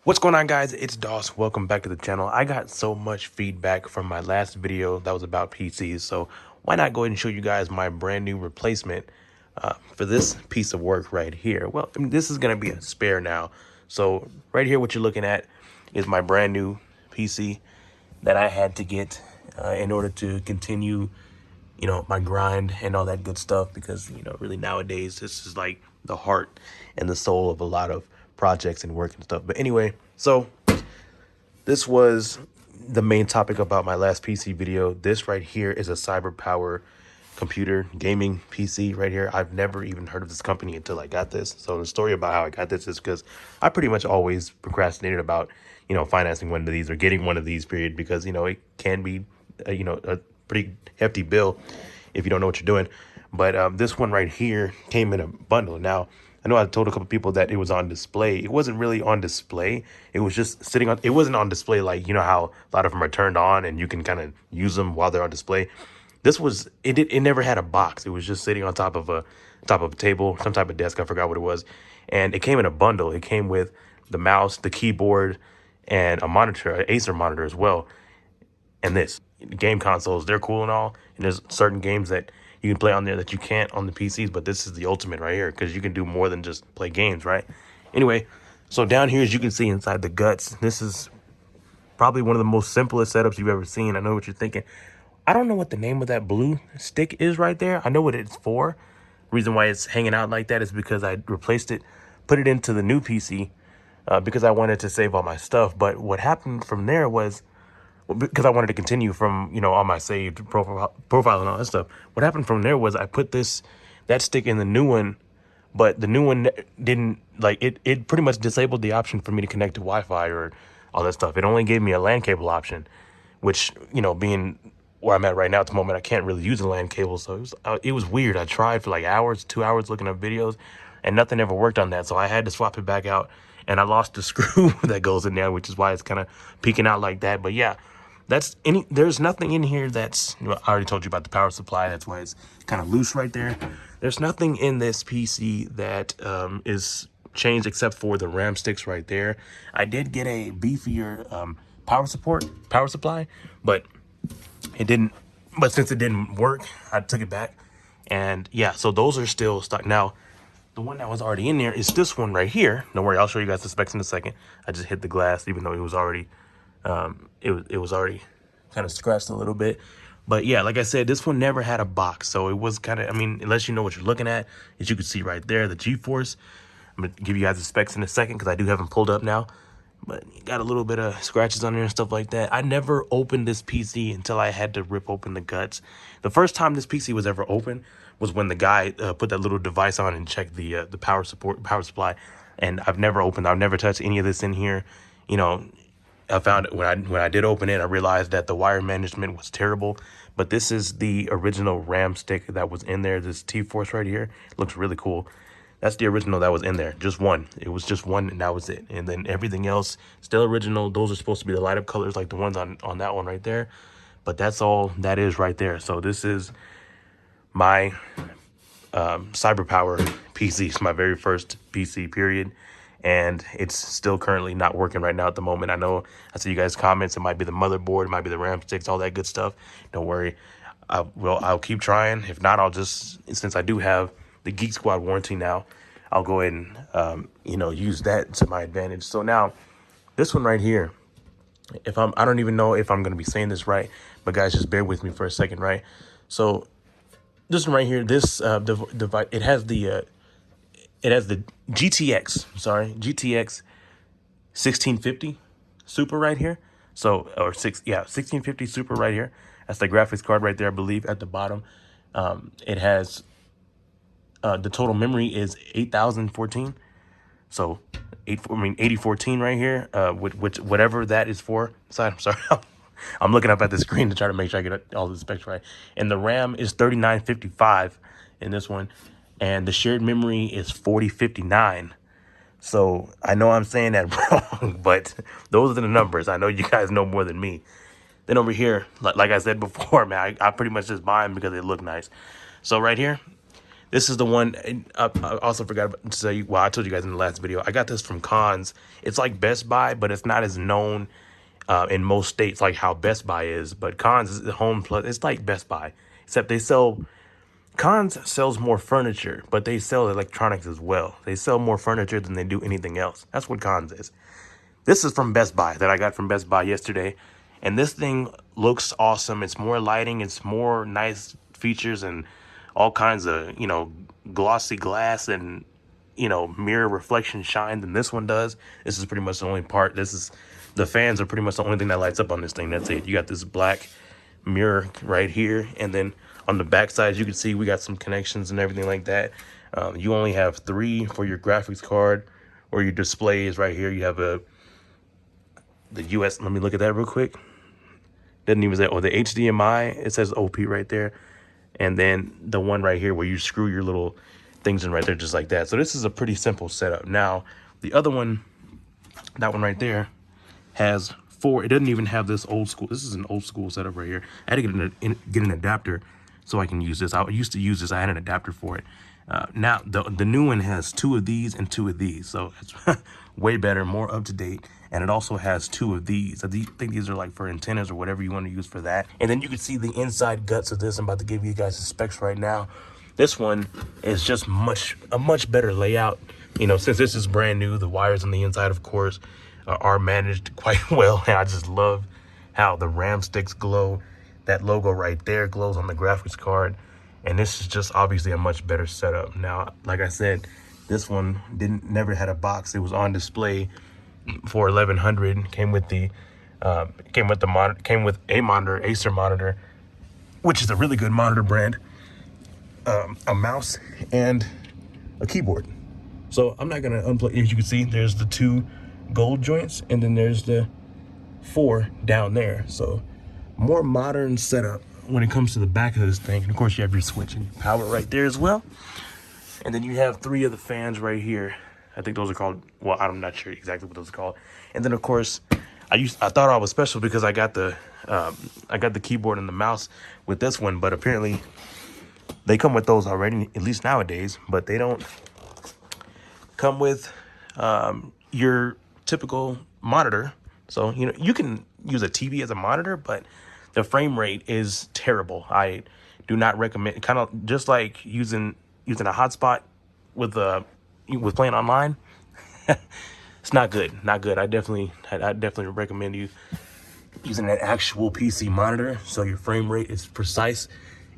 What's going on, guys? It's Doss. Welcome back to the channel. I got so much feedback from my last video that was about PCs, so why not go ahead and show you guys my brand new replacement for this piece of work right here. Well, I mean, this is going to be a spare now. So right here, what you're looking at is my brand new PC that I had to get in order to continue, my grind and all that good stuff, because, really nowadays, this is like the heart and the soul of a lot of projects and work and stuff. But anyway, so this was the main topic about my last PC video. This right here is a CyberPower computer gaming PC right here. I've never even heard of this company until I got this. So the story about how I got this is because I pretty much always procrastinated about, financing one of these or getting one of these, period, because, it can be, a pretty hefty bill if you don't know what you're doing. But this one right here came in a bundle. Now, I know I told a couple people that it was on display. It wasn't really on display. It was just sitting on, it wasn't on display like, how a lot of them are turned on and you can kind of use them while they're on display. This was, it never had a box. It was just sitting on top of a table, some type of desk. I forgot what it was. And it came in a bundle. It came with the mouse, the keyboard, and a monitor, an Acer monitor as well. And this game consoles, they're cool and all, and there's certain games that you can play on there that you can't on the PCs, but this is the ultimate right here because you can do more than just play games, right? Anyway, so down here, as you can see inside the guts, this is probably one of the most simplest setups you've ever seen. I know what you're thinking. I don't know what the name of that blue stick is right there. I know what it's for. Reason why it's hanging out like that is because I replaced it, put it into the new PC, because I wanted to save all my stuff. But what happened from there was, because I wanted to continue from, all my saved profile and all that stuff. What happened from there was I put that stick in the new one, but the new one didn't, like, it pretty much disabled the option for me to connect to Wi-Fi or all that stuff. It only gave me a LAN cable option, which, being where I'm at right now at the moment, I can't really use a LAN cable. So it was weird. I tried for like hours, 2 hours looking up videos, and nothing ever worked on that. So I had to swap it back out, and I lost the screw that goes in there, which is why it's kind of peeking out like that. But yeah, there's nothing in here that's, I already told you about the power supply. That's why it's kind of loose right there. There's nothing in this PC that is changed except for the RAM sticks right there. I did get a beefier power supply, but it didn't, but since it didn't work, I took it back. And yeah, so those are still stuck. Now, the one that was already in there is this one right here. Don't worry, I'll show you guys the specs in a second. I just hit the glass, even though it was already, it was already kind of scratched a little bit. But yeah, like I said, this one never had a box. So it was kind of, I mean, unless you know what you're looking at, as you can see right there, the GeForce. I'm going to give you guys the specs in a second because I do have them pulled up now. But got a little bit of scratches on there and stuff like that. I never opened this PC until I had to rip open the guts. The first time this PC was ever open was when the guy put that little device on and checked the power supply. And I've never touched any of this in here. I found it when I did open it, I realized that the wire management was terrible. But this is the original RAM stick that was in there. This T-Force right here looks really cool. That's the original that was in there. Just one. It was just one, and that was it. And then everything else, still original. Those are supposed to be the light up colors like the ones on that one right there. But that's all that is right there. So this is my CyberPower PC. It's my very first PC, period. And it's still currently not working right now at the moment. I know I see you guys' comments. It might be the motherboard, it might be the RAM sticks, all that good stuff. Don't worry. I'll keep trying. If not, I'll just, since I do have the Geek Squad warranty now, I'll go ahead and, use that to my advantage. So now, this one right here, I don't even know if I'm going to be saying this right, but guys, just bear with me for a second, right? So this one right here, this device, it has the GTX 1650 Super right here. So, 1650 Super right here. That's the graphics card right there, I believe, at the bottom. It has, the total memory is 8014. So 8014 right here, which whatever that is for. I'm sorry. I'm looking up at the screen to try to make sure I get all the specs right. And the RAM is 3955 in this one. And the shared memory is 4059. So I know I'm saying that wrong, but those are the numbers. I know you guys know more than me. Then over here, like I said before, man, I pretty much just buy them because they look nice. So right here, This is the one. And I also forgot to tell you. Well, I told you guys in the last video. I got this from Cons. It's like Best Buy, but it's not as known in most states like how Best Buy is. But Cons is the home plus. It's like Best Buy, except they sell. Cons sells more furniture, but they sell electronics as well. They sell more furniture than they do anything else. That's what Cons is. This is from Best Buy that I got from Best Buy yesterday. And this thing looks awesome. It's more lighting. It's more nice features and all kinds of, glossy glass and, mirror reflection shine than this one does. This is pretty much the only part. The fans are pretty much the only thing that lights up on this thing. That's it. You got this black mirror right here. And then on the back side, you can see we got some connections and everything like that. You only have 3 for your graphics card or your display is right here. You have the US, let me look at that real quick. Doesn't even say, the HDMI, it says OP right there. And then the one right here where you screw your little things in right there, just like that. So this is a pretty simple setup. Now, the other one, that one right there, has 4. It doesn't even have this old school. This is an old school setup right here. I had to get an adapter so I can use this. I used to use this. I had an adapter for it. Now, the new one has 2 of these and 2 of these. So it's way better, more up to date. And it also has 2 of these. I think these are like for antennas or whatever you want to use for that. And then you can see the inside guts of this. I'm about to give you guys the specs right now. This one is just a much better layout. Since this is brand new, the wires on the inside, of course, are managed quite well. And I just love how the RAM sticks glow. That logo right there glows on the graphics card. And this is just obviously a much better setup. Now, like I said, this one never had a box. It was on display for $1,100. Came with a monitor, Acer monitor, which is a really good monitor brand, a mouse, and a keyboard. So I'm not gonna unplug. As you can see, there's the 2 gold joints, and then there's the 4 down there. So more modern setup when it comes to the back of this thing. And of course, you have your switch and power right there as well. And then you have 3 of the fans right here. I think those are called, well, I'm not sure exactly what those are called. And then of course, I thought I was special because I got the keyboard and the mouse with this one, but apparently they come with those already, at least nowadays, but they don't come with your typical monitor. So, you can use a TV as a monitor, but the frame rate is terrible. I do not recommend, kind of just like using a hotspot with playing online. It's not good. I definitely recommend you using an actual PC monitor so your frame rate is precise.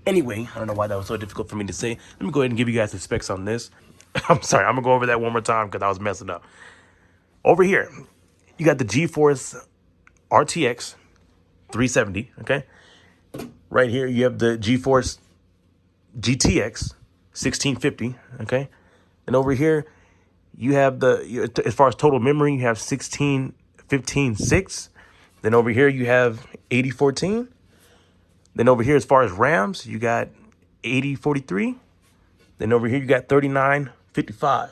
Anyway, I don't know why that was so difficult for me to say. Let me go ahead and give you guys the specs on this. I'm sorry, I'm gonna go over that one more time because I was messing up. Over here, you got the GeForce RTX 370, okay? Right here, you have the GeForce GTX 1650, okay? And over here, you have as far as total memory, you have 16/15/6. Then over here, you have 80/14. Then over here, as far as RAMs, you got 80/43. Then over here, you got 39/55.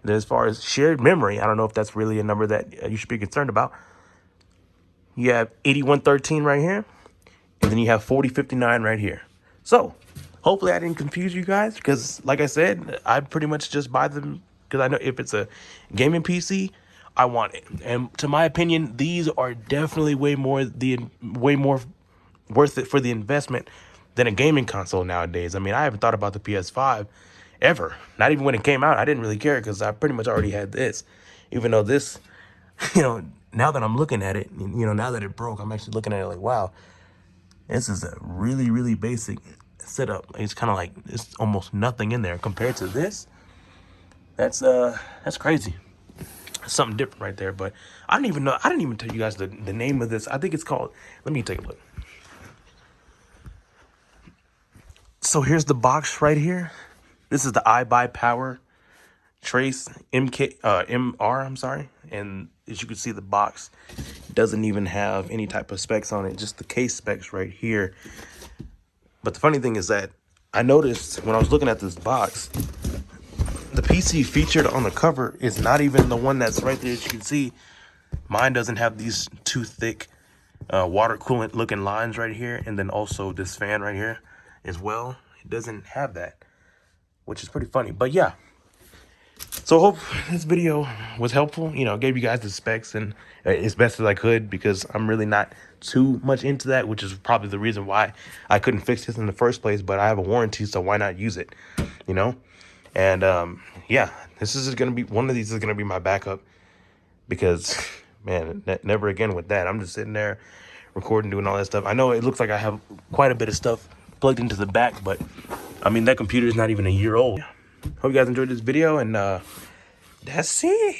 And then as far as shared memory, I don't know if that's really a number that you should be concerned about. You have 81/13 right here. And then you have 40/59 right here. So hopefully I didn't confuse you guys because, like I said, I pretty much just buy them because I know if it's a gaming PC, I want it. And to my opinion, these are definitely way more worth it for the investment than a gaming console nowadays. I mean, I haven't thought about the PS5 ever. Not even when it came out. I didn't really care because I pretty much already had this. Even though this, now that I'm looking at it, now that it broke, I'm actually looking at it like, wow, this is a really, really basic setup. It's kind of like it's almost nothing in there compared to this. That's crazy. Something different right there. But I didn't even tell you guys the name of this. I think it's called, let me take a look. So here's the box right here. This is the iBuyPower Trace MR, I'm sorry. And as you can see, the box doesn't even have any type of specs on it, just the case specs right here. But the funny thing is that I noticed when I was looking at this box, the PC featured on the cover is not even the one that's right there. As you can see, mine doesn't have these 2 thick water coolant looking lines right here. And then also this fan right here as well. It doesn't have that. which is pretty funny. But yeah, so hope this video was helpful. You know, gave you guys the specs and as best as I could, because I'm really not too much into that, which is probably the reason why I couldn't fix this in the first place. But I have a warranty, so why not use it, you know? And yeah, this is gonna be one of these is gonna be my backup, because man, never again with that. I'm just sitting there recording, doing all that stuff. I know it looks like I have quite a bit of stuff plugged into the back, but I mean, that computer is not even a year old. Hope you guys enjoyed this video, and that's it.